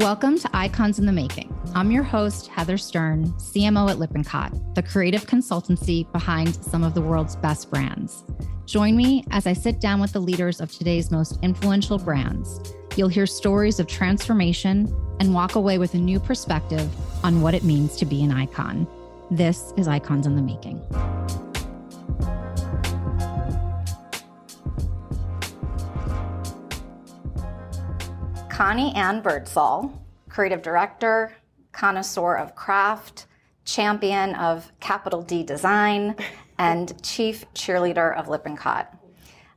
Welcome to Icons in the Making. I'm your host, Heather Stern, CMO at Lippincott, the creative consultancy behind some of the world's best brands. Join me as I sit down with the leaders of today's most influential brands. You'll hear stories of transformation and walk away with a new perspective on what it means to be an icon. This is Icons in the Making. Connie Birdsall, creative director, connoisseur of craft, champion of capital D design, and chief cheerleader of Lippincott.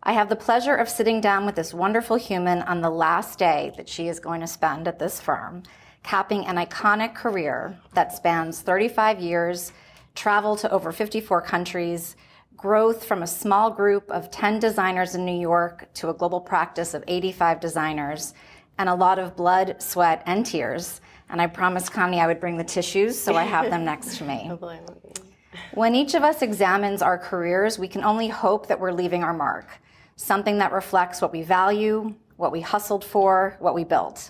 I have the pleasure of sitting down with this wonderful human on the last day that she is going to spend at this firm, capping an iconic career that spans 35 years, travel to over 54 countries, growth from a small group of 10 designers in New York to a global practice of 85 designers, and a lot of blood, sweat, and tears. And I promised Connie I would bring the tissues, so I have them next to me. When each of us examines our careers, we can only hope that we're leaving our mark, something that reflects what we value, what we hustled for, what we built.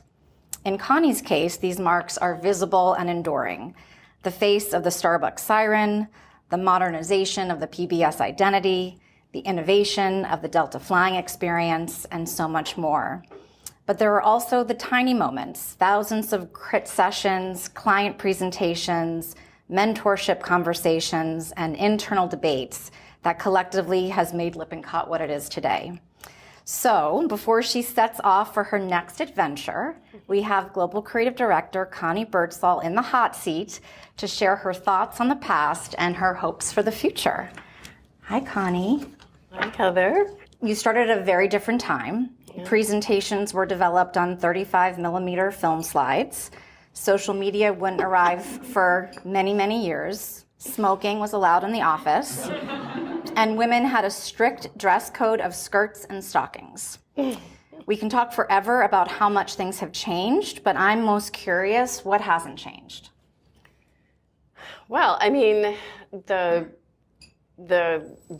In Connie's case, these marks are visible and enduring. The face of the Starbucks siren, the modernization of the PBS identity, the innovation of the Delta flying experience, and so much more. But there are also the tiny moments, thousands of crit sessions, client presentations, mentorship conversations, and internal debates that collectively has made Lippincott what it is today. So before she sets off for her next adventure, we have Global Creative Director Connie Birdsall in the hot seat to share her thoughts on the past and her hopes for the future. Hi, Connie. Hi, Heather. You started at a very different time. Yeah. Presentations were developed on 35 millimeter film slides. Social media wouldn't arrive for many, many years. Smoking was allowed in the office. And women had a strict dress code of skirts and stockings. We can talk forever about how much things have changed, but I'm most curious, what hasn't changed? Well, I mean, the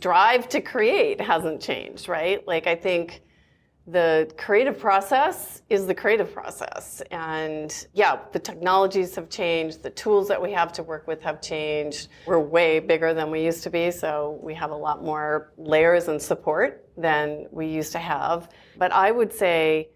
drive to create hasn't changed, right? Like, I think the creative process is the creative process. And yeah, the technologies have changed. The tools that we have to work with have changed. We're way bigger than we used to be, so we have a lot more layers and support than we used to have. But I would say,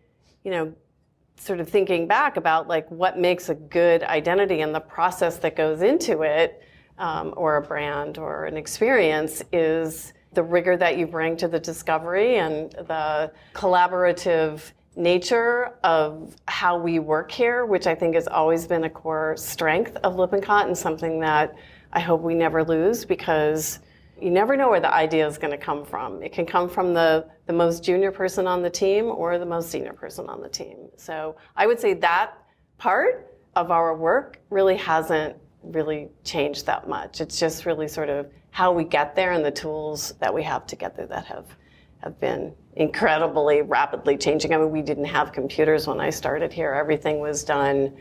sort of thinking back about like what makes a good identity and the process that goes into it, or a brand or an experience, is the rigor that you bring to the discovery and the collaborative nature of how we work here, which I think has always been a core strength of Lippincott and something that I hope we never lose, because you never know where the idea is going to come from. It can come from the most junior person on the team or the most senior person on the team. So I would say that part of our work really hasn't really changed that much. It's just really sort of how we get there and the tools that we have to get there that have been incredibly rapidly changing. I mean, we didn't have computers when I started here. Everything was done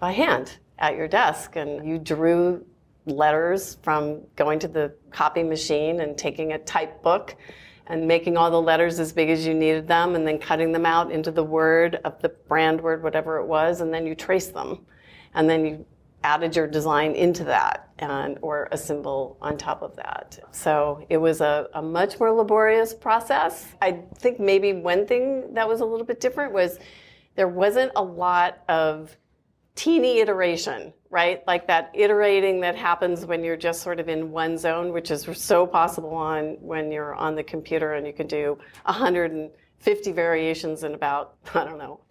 by hand at your desk, and you drew letters from going to the copy machine and taking a type book and making all the letters as big as you needed them, and then cutting them out into the word of the brand word, whatever it was, and then you traced them. And then you added your design into that or a symbol on top of that. So it was a much more laborious process. I think maybe one thing that was a little bit different was there wasn't a lot of teeny iteration, right? Like that iterating that happens when you're just sort of in one zone, which is so possible when you're on the computer and you can do 150 variations in about,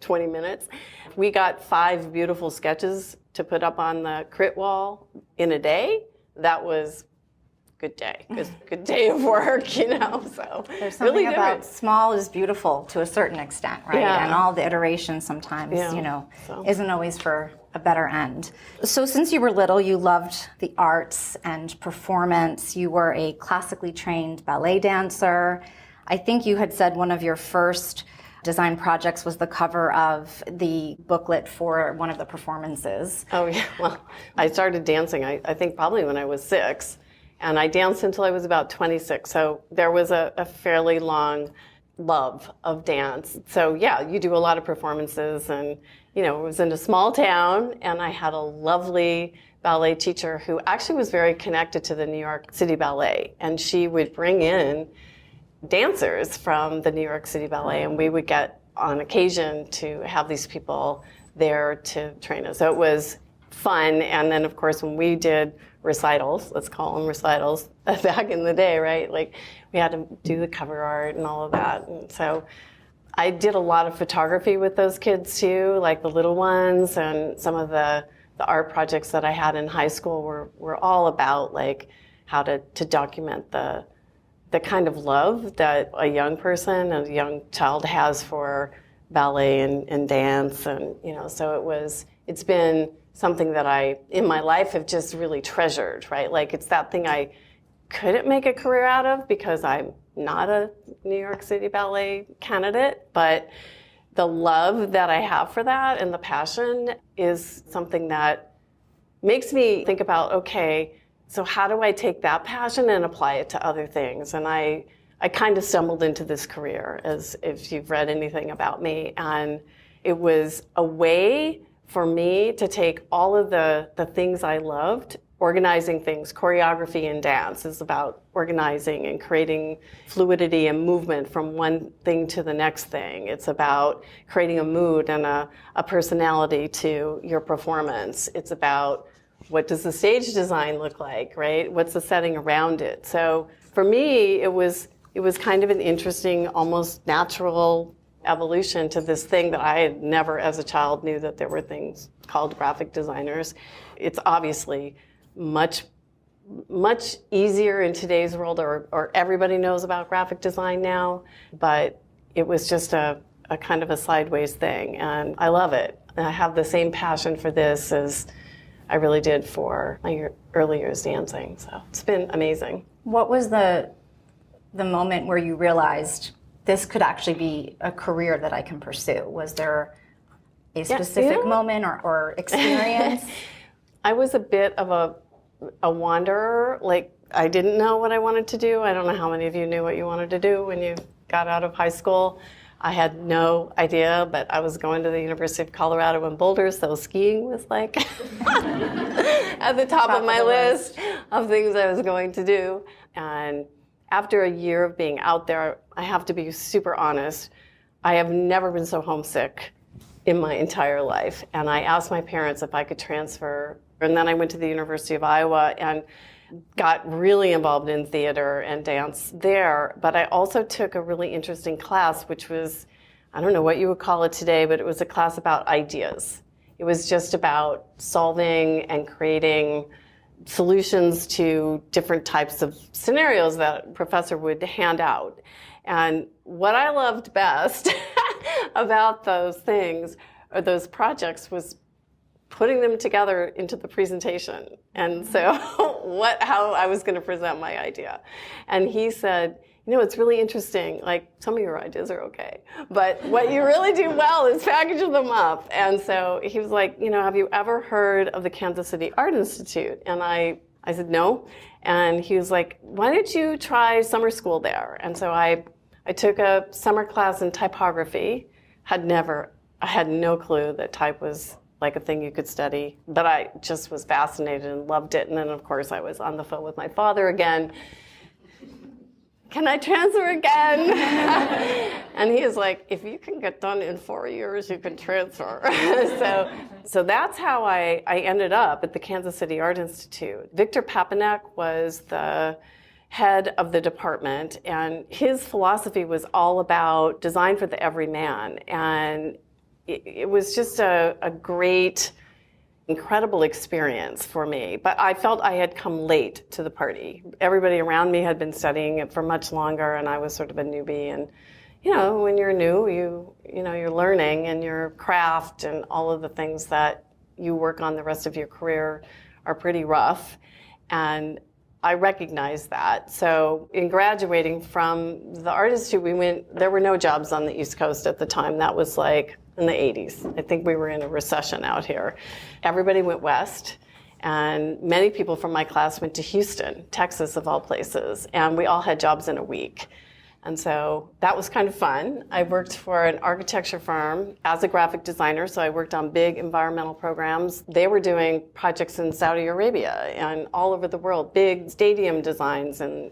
20 minutes. We got 5 beautiful sketches to put up on the crit wall in a day. That was good day. Good day of work, So there's something really about small is beautiful to a certain extent, right? Yeah. And all the iterations sometimes, isn't always for a better end. So since you were little, you loved the arts and performance. You were a classically trained ballet dancer. I think you had said one of your first design projects was the cover of the booklet for one of the performances. Oh, yeah. Well, I started dancing, I think probably when I was 6. And I danced until I was about 26. So there was a fairly long love of dance. So yeah, you do a lot of performances, and it was in a small town, and I had a lovely ballet teacher who actually was very connected to the New York City Ballet, and she would bring in dancers from the New York City Ballet, and we would get on occasion to have these people there to train us. So it was fun. And then of course when we did recitals, let's call them recitals, back in the day, right? Like we had to do the cover art and all of that. And so I did a lot of photography with those kids too, like the little ones, and some of the art projects that I had in high school were all about like how to document the kind of love that a young person, a young child has for ballet and dance. And, so it's been something that I, in my life, have just really treasured, right? Like it's that thing I couldn't make a career out of because I'm not a New York City Ballet candidate, but the love that I have for that and the passion is something that makes me think about, okay, so how do I take that passion and apply it to other things? And I kind of stumbled into this career, as if you've read anything about me, and it was a way for me to take all of the things I loved. Organizing things, choreography and dance is about organizing and creating fluidity and movement from one thing to the next thing. It's about creating a mood and a personality to your performance. It's about what does the stage design look like, right? What's the setting around it? So for me, it was kind of an interesting, almost natural evolution to this thing that I had never as a child knew that there were things called graphic designers. It's obviously much easier in today's world, or everybody knows about graphic design now, but it was just a kind of a sideways thing, and I love it. And I have the same passion for this as I really did for my early years dancing, so it's been amazing. What was the moment where you realized this could actually be a career that I can pursue? Was there a specific moment or experience? I was a bit of a wanderer. Like, I didn't know what I wanted to do. I don't know how many of you knew what you wanted to do when you got out of high school. I had no idea, but I was going to the University of Colorado in Boulder, so skiing was like at the top of my list of things I was going to do. And after a year of being out there, I have to be super honest, I have never been so homesick in my entire life. And I asked my parents if I could transfer. And then I went to the University of Iowa and got really involved in theater and dance there. But I also took a really interesting class, which was, I don't know what you would call it today, but it was a class about ideas. It was just about solving and creating solutions to different types of scenarios that a professor would hand out. And what I loved best about those things, or those projects, was putting them together into the presentation. And so how I was going to present my idea. And he said, it's really interesting. Like, some of your ideas are okay, but what you really do well is package them up. And so he was like, have you ever heard of the Kansas City Art Institute? And I said, no. And he was like, why don't you try summer school there? And so I took a summer class in typography. I had no clue that type was like a thing you could study, but I just was fascinated and loved it. And then of course I was on the phone with my father again. Can I transfer again? And he was like, if you can get done in 4 years, you can transfer. So that's how I ended up at the Kansas City Art Institute. Victor Papanek was the head of the department, and his philosophy was all about design for the everyman. And it was just a great, incredible experience for me. But I felt I had come late to the party. Everybody around me had been studying it for much longer, and I was sort of a newbie. And when you're new, you're learning, and your craft and all of the things that you work on the rest of your career are pretty rough. And I recognized that. So in graduating from the Art Institute, there were no jobs on the East Coast at the time. That was like in the 80s. I think we were in a recession out here. Everybody went west, and many people from my class went to Houston, Texas of all places, and we all had jobs in a week. And so that was kind of fun. I worked for an architecture firm as a graphic designer, so I worked on big environmental programs. They were doing projects in Saudi Arabia and all over the world, big stadium designs and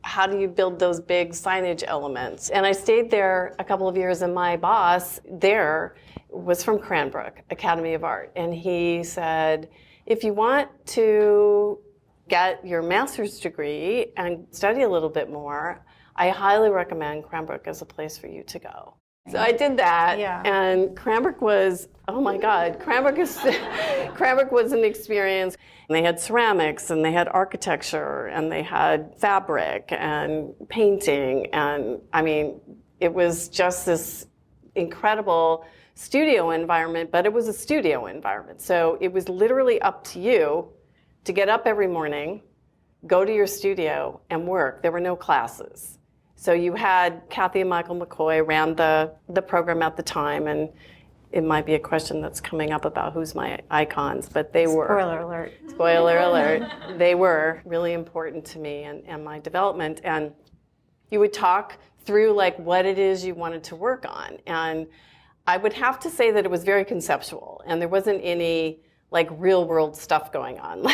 how do you build those big signage elements. And I stayed there a couple of years, and my boss there was from Cranbrook Academy of Art. And he said, if you want to get your master's degree and study a little bit more, I highly recommend Cranbrook as a place for you to go. So I did that, and Cranbrook was, oh my God, Cranbrook was an experience. And they had ceramics, and they had architecture, and they had fabric and painting, and I mean, it was just this incredible studio environment, but it was a studio environment. So it was literally up to you to get up every morning, go to your studio, and work. There were no classes. So you had Kathy and Michael McCoy ran the program at the time, and it might be a question that's coming up about who's my icons, but they were. Spoiler alert. Spoiler alert. They were really important to me and my development. And you would talk through like what it is you wanted to work on. And I would have to say that it was very conceptual, and there wasn't any like real world stuff going on.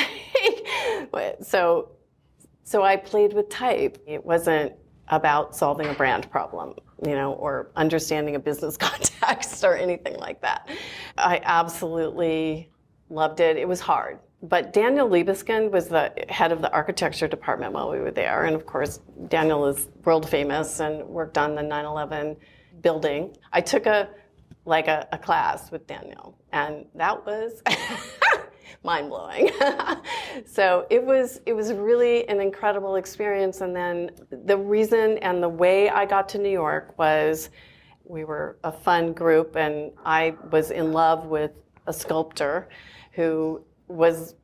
So I played with type. It wasn't about solving a brand problem, or understanding a business context or anything like that. I absolutely loved it. It was hard. But Daniel Libeskind was the head of the architecture department while we were there. And of course, Daniel is world famous and worked on the 9/11 building. I took a class with Daniel, and that was mind-blowing. So it was really an incredible experience. And then the reason and the way I got to New York was we were a fun group, and I was in love with a sculptor who was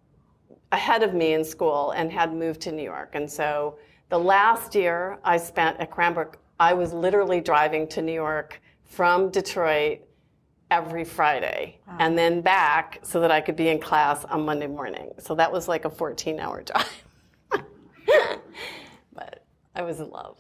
ahead of me in school and had moved to New York. And so the last year I spent at Cranbrook, I was literally driving to New York from Detroit every Friday, and then back so that I could be in class on Monday morning. So that was like a 14-hour drive. But I was in love.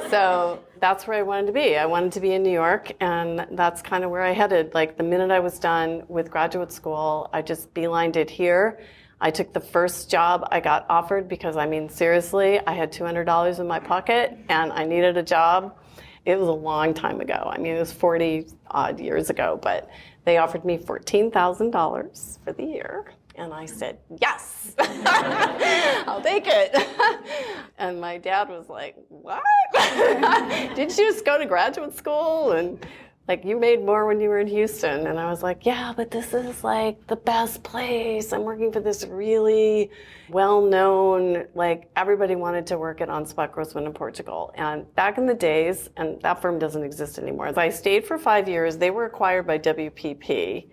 So that's where I wanted to be. I wanted to be in New York, and that's kind of where I headed. Like the minute I was done with graduate school, I just beelined it here. I took the first job I got offered because, I mean, seriously, I had $200 in my pocket and I needed a job. It was a long time ago. I mean, it was 40 odd years ago, but they offered me $14,000 for the year. And I said, yes, I'll take it. And my dad was like, what? Didn't you just go to graduate school? And like, you made more when you were in Houston. And I was like, yeah, but this is like the best place. I'm working for this really well-known, like everybody wanted to work at Spot Grossman in Portugal. And back in the days, and that firm doesn't exist anymore, as I stayed for 5 years, they were acquired by WPP.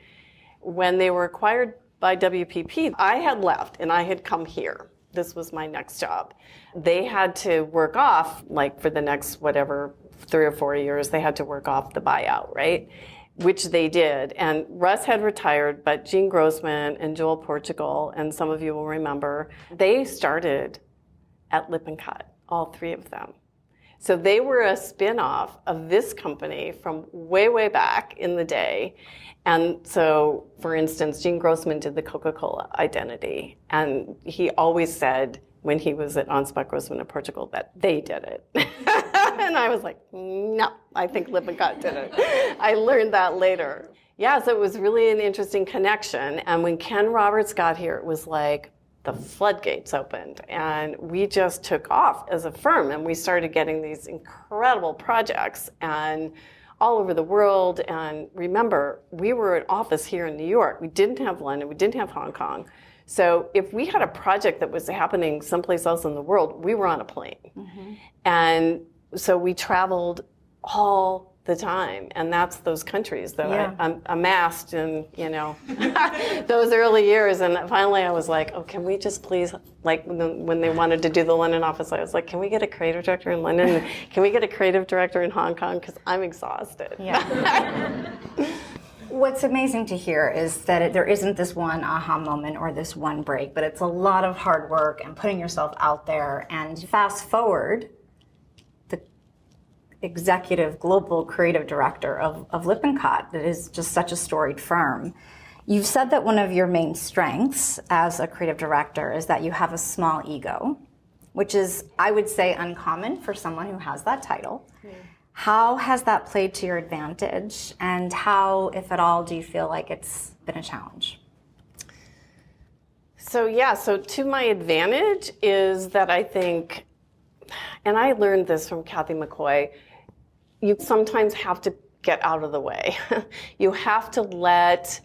When they were acquired by WPP, I had left and I had come here. This was my next job. They had to work off, like for the next whatever, 3 or 4 years, they had to work off the buyout, right? Which they did. And Russ had retired, but Jean Grossman and Joel Portugal, and some of you will remember, they started at Lippincott, all three of them. So they were a spin-off of this company from way, way back in the day. And so, for instance, Jean Grossman did the Coca-Cola identity. And he always said, when he was at Spot Grossman in Portugal, that they did it. And I was like, no, I think Lippincott did it. I learned that later. Yeah, so it was really an interesting connection. And when Ken Roberts got here, it was like the floodgates opened. And we just took off as a firm. And we started getting these incredible projects and all over the world. And remember, we were an office here in New York. We didn't have London. We didn't have Hong Kong. So if we had a project that was happening someplace else in the world, we were on a plane. Mm-hmm. And so we traveled all the time. And that's those countries that I amassed in, those early years. And finally I was like, oh, can we just please, like when they wanted to do the London office, I was like, can we get a creative director in London? Can we get a creative director in Hong Kong? Because I'm exhausted. Yeah. What's amazing to hear is that there isn't this one aha moment or this one break, but it's a lot of hard work and putting yourself out there. And fast forward executive global creative director of Lippincott. That is just such a storied firm. You've said that one of your main strengths as a creative director is that you have a small ego, which is, I would say, uncommon for someone who has that title. Yeah. How has that played to your advantage, and how, if at all, do you feel like it's been a challenge? So to my advantage is that I think, and I learned this from Kathy McCoy, you sometimes have to get out of the way. You have to let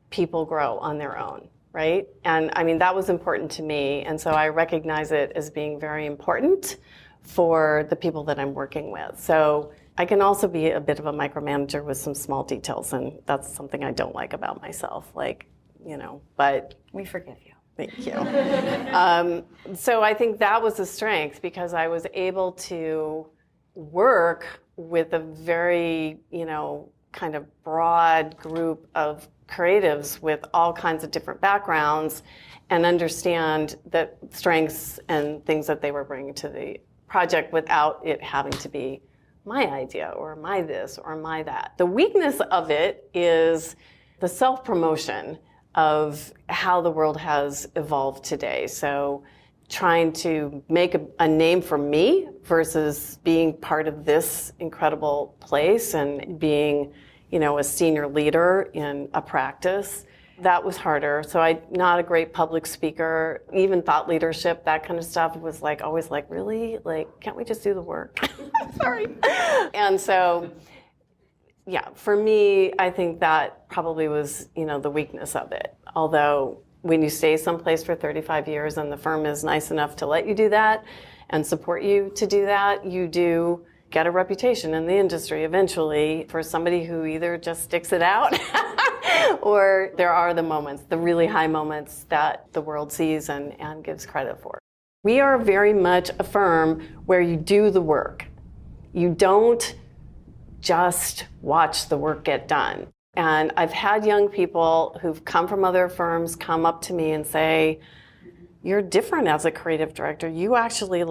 people grow on their own, right? And I mean, that was important to me. And so I recognize it as being very important for the people that I'm working with. So I can also be a bit of a micromanager with some small details, and that's something I don't like about myself. Like, but we forgive you. Thank you. So I think that was a strength, because I was able to work with a very, kind of broad group of creatives with all kinds of different backgrounds, and understand the strengths and things that they were bringing to the project without it having to be my idea or my this or my that. The weakness of it is the self-promotion of how the world has evolved today. So trying to make a name for me versus being part of this incredible place and being, a senior leader in a practice, that was harder. So I'm not a great public speaker. Even thought leadership, that kind of stuff was always really? Can't we just do the work? Sorry. And so, yeah, for me, I think that probably was, the weakness of it. Although when you stay someplace for 35 years and the firm is nice enough to let you do that and support you to do that, you do get a reputation in the industry eventually for somebody who either just sticks it out or there are the moments, the really high moments that the world sees and gives credit for. We are very much a firm where you do the work. You don't just watch the work get done. And I've had young people who've come from other firms come up to me and say, you're different as a creative director. You actually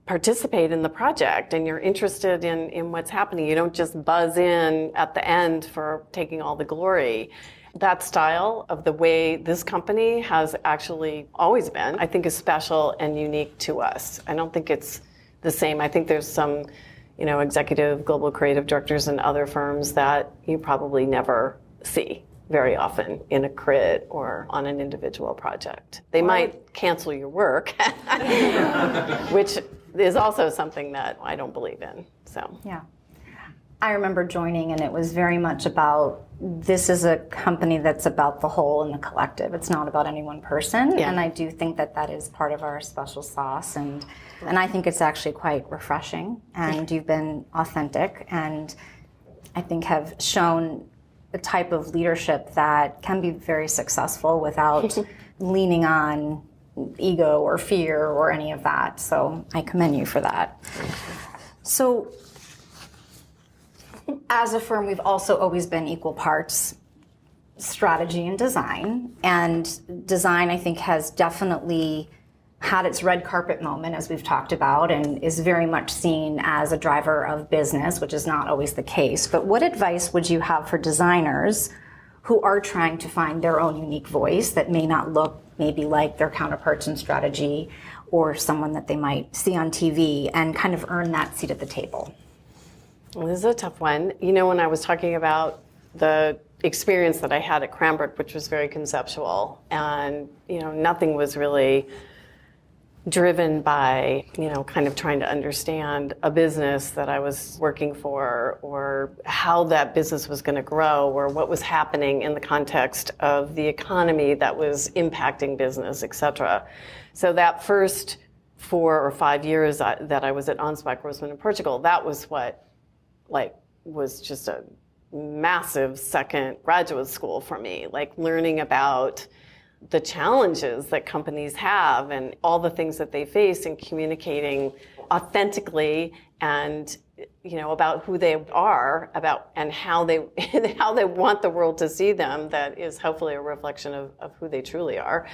participate in the project and you're interested in what's happening. You don't just buzz in at the end for taking all the glory. That style of the way this company has actually always been, I think, is special and unique to us. I don't think it's the same. I think there's some executive global creative directors in other firms that you probably never see very often in a crit or on an individual project. They might cancel your work, which is also something that I don't believe in. So yeah. I remember joining, and it was very much about, this is a company that's about the whole and the collective. It's not about any one person. Yeah. And I do think that is part of our special sauce. And I think it's actually quite refreshing. And you've been authentic, and I think have shown a type of leadership that can be very successful without leaning on ego or fear or any of that. So I commend you for that. So as a firm, we've also always been equal parts strategy and design. And design, I think, has definitely had its red carpet moment, as we've talked about, and is very much seen as a driver of business, which is not always the case. But what advice would you have for designers who are trying to find their own unique voice that may not look maybe like their counterparts in strategy or someone that they might see on TV, and kind of earn that seat at the table? Well, this is a tough one. When I was talking about the experience that I had at Cranbrook, which was very conceptual, and nothing was really driven by kind of trying to understand a business that I was working for, or how that business was going to grow, or what was happening in the context of the economy that was impacting business, et cetera. So that first 4 or 5 years that I was at Ansbach Grossman in Portugal, that was what was just a massive second graduate school for me, learning about the challenges that companies have and all the things that they face, and communicating authentically and about who they are, and how they want the world to see them, that is hopefully a reflection of who they truly are.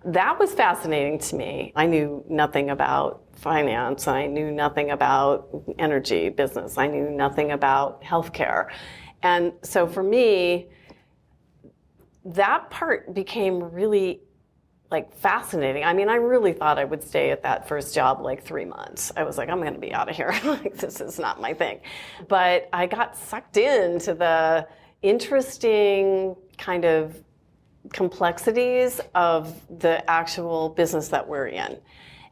That was fascinating to me. I knew nothing about finance. I knew nothing about energy business. I knew nothing about healthcare. And so for me, that part became really fascinating. I mean, I really thought I would stay at that first job 3 months. I was like, I'm going to be out of here. This is not my thing. But I got sucked into the interesting kind of complexities of the actual business that we're in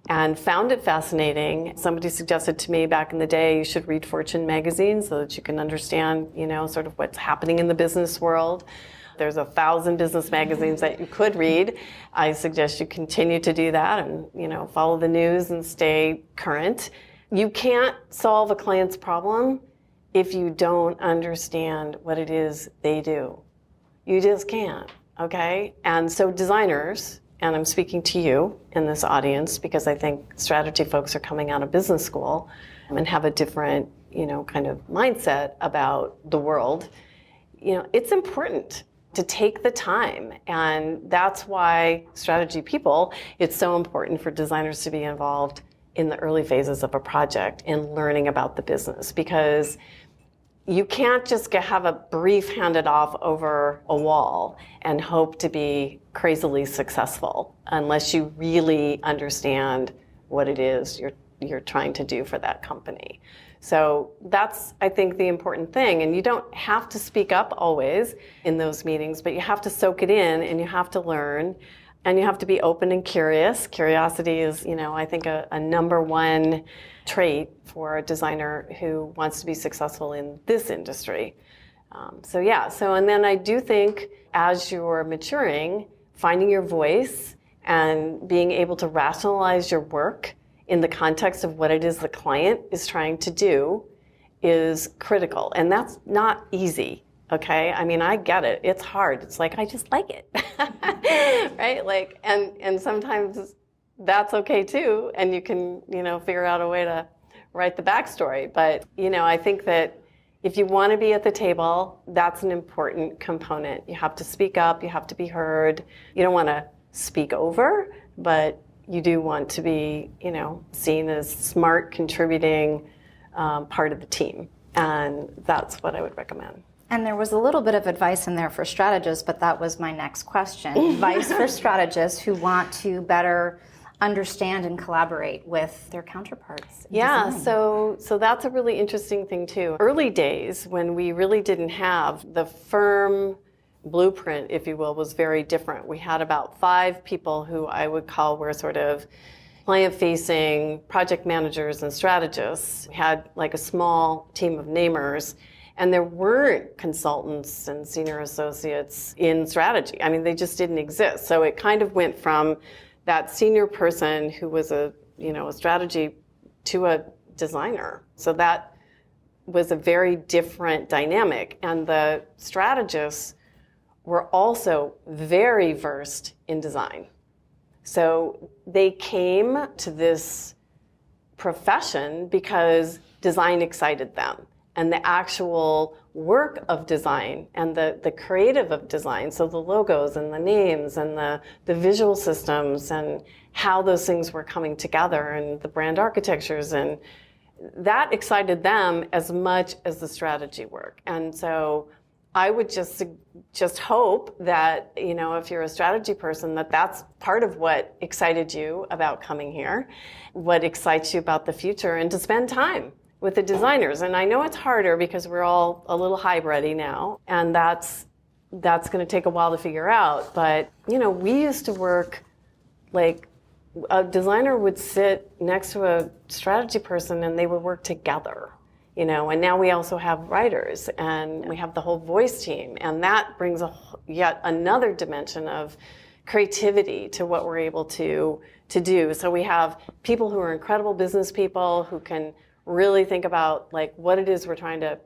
and found it fascinating. Somebody suggested to me back in the day, you should read Fortune magazine so that you can understand, sort of what's happening in the business world. There's 1,000 business magazines that you could read. I suggest you continue to do that and, follow the news and stay current. You can't solve a client's problem if you don't understand what it is they do. You just can't, okay? And so designers, and I'm speaking to you in this audience because I think strategy folks are coming out of business school and have a different, kind of mindset about the world. It's important to take the time. And that's why strategy people, it's so important for designers to be involved in the early phases of a project and learning about the business, because you can't just have a brief handed off over a wall and hope to be crazily successful unless you really understand what it is you're trying to do for that company. So that's, I think, the important thing. And you don't have to speak up always in those meetings, but you have to soak it in and you have to learn and you have to be open and curious. Curiosity is, I think, a number one trait for a designer who wants to be successful in this industry. And then I do think as you're maturing, finding your voice and being able to rationalize your work in the context of what it is the client is trying to do is critical. And that's not easy, okay? I mean, I get it. It's hard. It's I just like it, right? And sometimes that's okay too. And you can, figure out a way to write the backstory. But, I think that if you want to be at the table, that's an important component. You have to speak up. You have to be heard. You don't want to speak over, but you do want to be, seen as smart, contributing part of the team. And that's what I would recommend. And there was a little bit of advice in there for strategists, but that was my next question. Advice for strategists who want to better understand and collaborate with their counterparts. Yeah, so that's a really interesting thing too. Early days, when we really didn't have the firm blueprint, if you will, was very different. We had about 5 people who I would call were sort of client-facing project managers and strategists. We had a small team of namers, and there weren't consultants and senior associates in strategy. I mean, they just didn't exist. So it kind of went from that senior person who was a strategy to a designer. So that was a very different dynamic. And the strategists were also very versed in design. So they came to this profession because design excited them. And the actual work of design and the creative of design, so the logos and the names and the visual systems and how those things were coming together and the brand architectures, and that excited them as much as the strategy work. And so I would just hope that, if you're a strategy person, that's part of what excited you about coming here, what excites you about the future, and to spend time with the designers. And I know it's harder because we're all a little hybrid now, and that's going to take a while to figure out. But, we used to work a designer would sit next to a strategy person and they would work together. And now we also have writers and we have the whole voice team, and that brings yet another dimension of creativity to what we're able to do. So we have people who are incredible business people who can really think about what it is we're trying to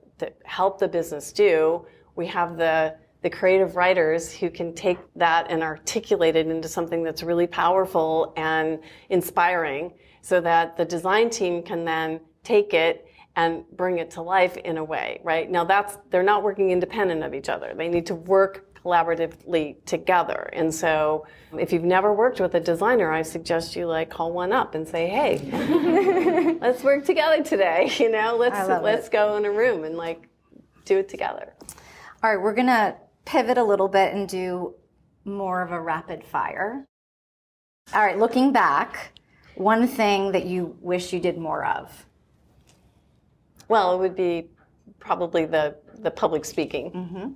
help the business do. We have the creative writers who can take that and articulate it into something that's really powerful and inspiring, so that the design team can then take it and bring it to life in a way, right? Now they're not working independent of each other. They need to work collaboratively together. And so if you've never worked with a designer, I suggest you like call one up and say, hey, let's work together today. You know, let's go in a room and like do it together. All right, we're gonna pivot a little bit and do more of a rapid fire. All right, looking back, one thing that you wish you did more of? Well, it would be probably the public speaking. Mm-hmm.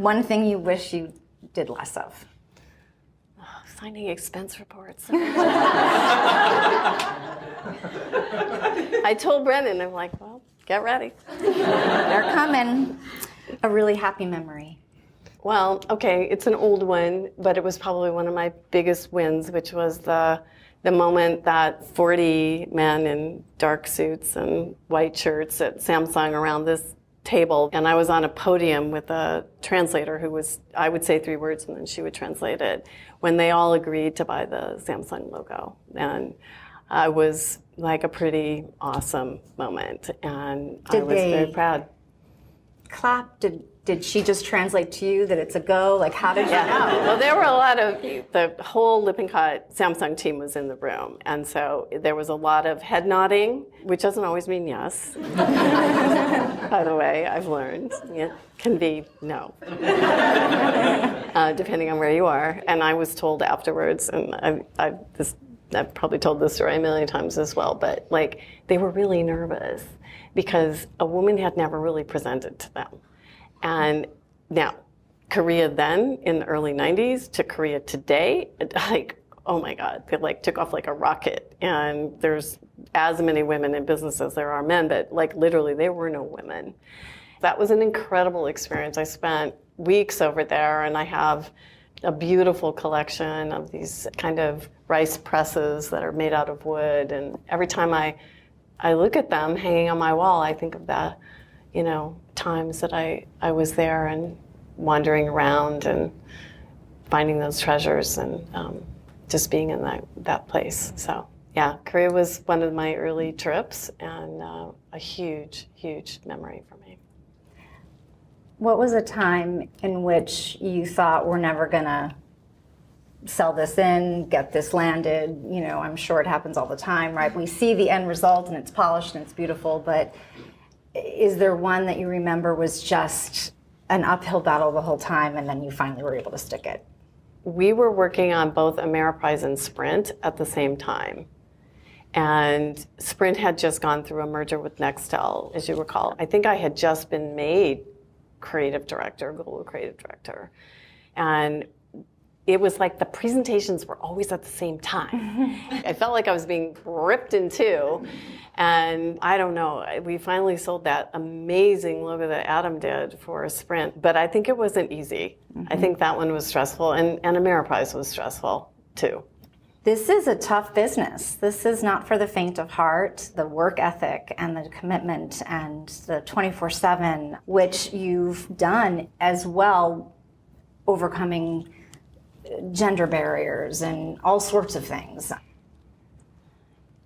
One thing you wish you did less of? Signing expense reports. I told Brennan, I'm like, well, get ready. They're coming. A really happy memory. Well, okay, it's an old one, but it was probably one of my biggest wins, which was the moment that 40 men in dark suits and white shirts at Samsung around this table, and I was on a podium with a translator who was, I would say 3 words and then she would translate it, when they all agreed to buy the Samsung logo. And it was like a pretty awesome moment, and I was very proud. Clap? Did she just translate to you that it's a go? Like, how did you know? Well, there were a lot of, the whole Lippincott Samsung team was in the room. And so there was a lot of head nodding, which doesn't always mean yes. By the way, I've learned. It can be no, depending on where you are. And I was told afterwards, and I've probably told this story a million times as well, but like they were really nervous because a woman had never really presented to them. And now, Korea then, in the early 90s, to Korea today, like, oh my God, they like took off like a rocket. And there's as many women in business as there are men, but like literally there were no women. That was an incredible experience. I spent weeks over there, and I have a beautiful collection of these kind of rice presses that are made out of wood. And every time I look at them hanging on my wall, I think of the, you know, times that I was there and wandering around and finding those treasures and just being in that place. So yeah, Korea was one of my early trips and a huge, huge memory for me. What was a time in which you thought we're never gonna sell this in, get this landed? You know, I'm sure it happens all the time, right? We see the end result and it's polished and it's beautiful, but is there one that you remember was just an uphill battle the whole time and then you finally were able to stick it? We were working on both Ameriprise and Sprint at the same time. And Sprint had just gone through a merger with Nextel, as you recall. I think I had just been made creative director, global creative director. And it was like the presentations were always at the same time. I felt like I was being ripped in two. And I don't know, we finally sold that amazing logo that Adam did for Sprint, but I think it wasn't easy. Mm-hmm. I think that one was stressful, and Ameriprise was stressful too. This is a tough business. This is not for the faint of heart. The work ethic and the commitment and the 24/7, which you've done as well, overcoming gender barriers and all sorts of things.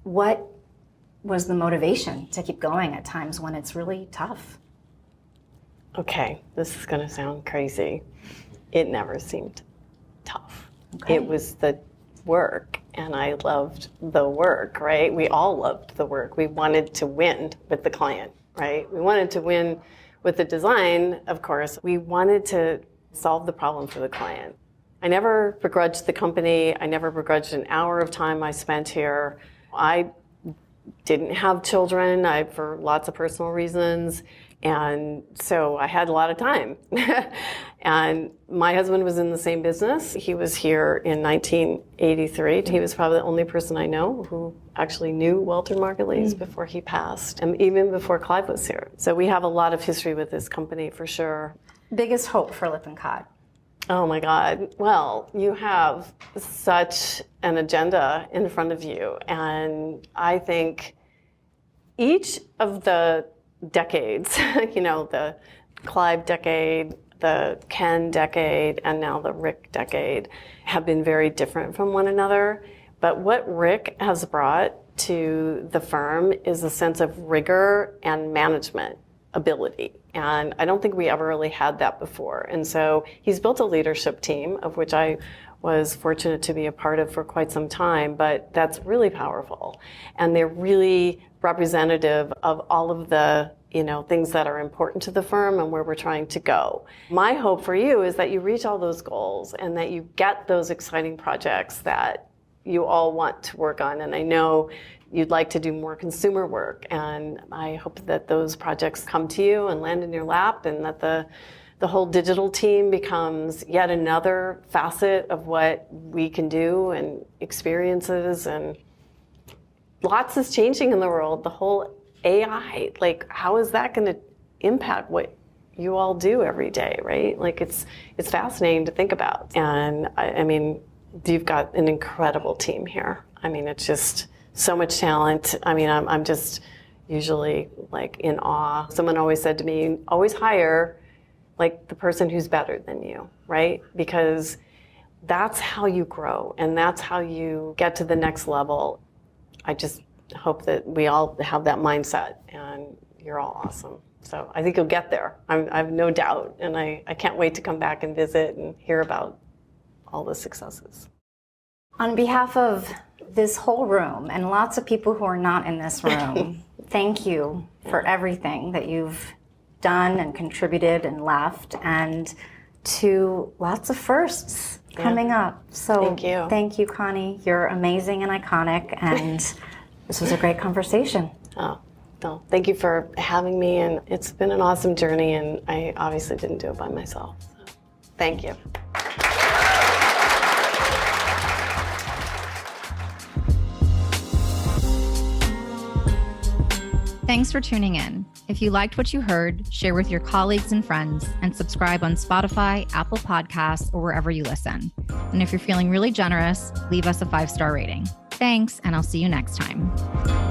What was the motivation to keep going at times when it's really tough? Okay, this is going to sound crazy. It never seemed tough. Okay. It was the work, and I loved the work, right? We all loved the work. We wanted to win with the client, right? We wanted to win with the design, of course. We wanted to solve the problem for the client. I never begrudged the company. I never begrudged an hour of time I spent here. I didn't have children for lots of personal reasons, and so I had a lot of time. And my husband was in the same business. He was here in 1983. He was probably the only person I know who actually knew Walter Margulies before he passed, and even before Clive was here. So we have a lot of history with this company for sure. Biggest hope for Lippincott? Oh my God. Well, you have such an agenda in front of you. And I think each of the decades, you know, the Clive decade, the Ken decade, and now the Rick decade, have been very different from one another. But what Rick has brought to the firm is a sense of rigor and management ability. And I don't think we ever really had that before. And so he's built a leadership team, of which I was fortunate to be a part of for quite some time, but that's really powerful. And they're really representative of all of the things that are important to the firm and where we're trying to go. My hope for you is that you reach all those goals and that you get those exciting projects that you all want to work on. And I know you'd like to do more consumer work, and I hope that those projects come to you and land in your lap, and that the whole digital team becomes yet another facet of what we can do and experiences. And lots is changing in the world. The whole AI, like, how is that going to impact what you all do every day, right? Like, it's fascinating to think about. And I mean, you've got an incredible team here. I mean, it's just so much talent. I mean, I'm just usually like in awe. Someone always said to me, always hire like the person who's better than you, right? Because that's how you grow and that's how you get to the next level. I just hope that we all have that mindset, and you're all awesome. So I think you'll get there. I have no doubt, and I can't wait to come back and visit and hear about all the successes. On behalf of this whole room and lots of people who are not in this room, thank you for everything that you've done and contributed and left, and to lots of firsts coming up. So thank you, Connie. You're amazing and iconic, and this was a great conversation. Oh, no, thank you for having me, and it's been an awesome journey, and I obviously didn't do it by myself. So thank you. Thanks for tuning in. If you liked what you heard, share with your colleagues and friends, and subscribe on Spotify, Apple Podcasts, or wherever you listen. And if you're feeling really generous, leave us a 5-star rating. Thanks, and I'll see you next time.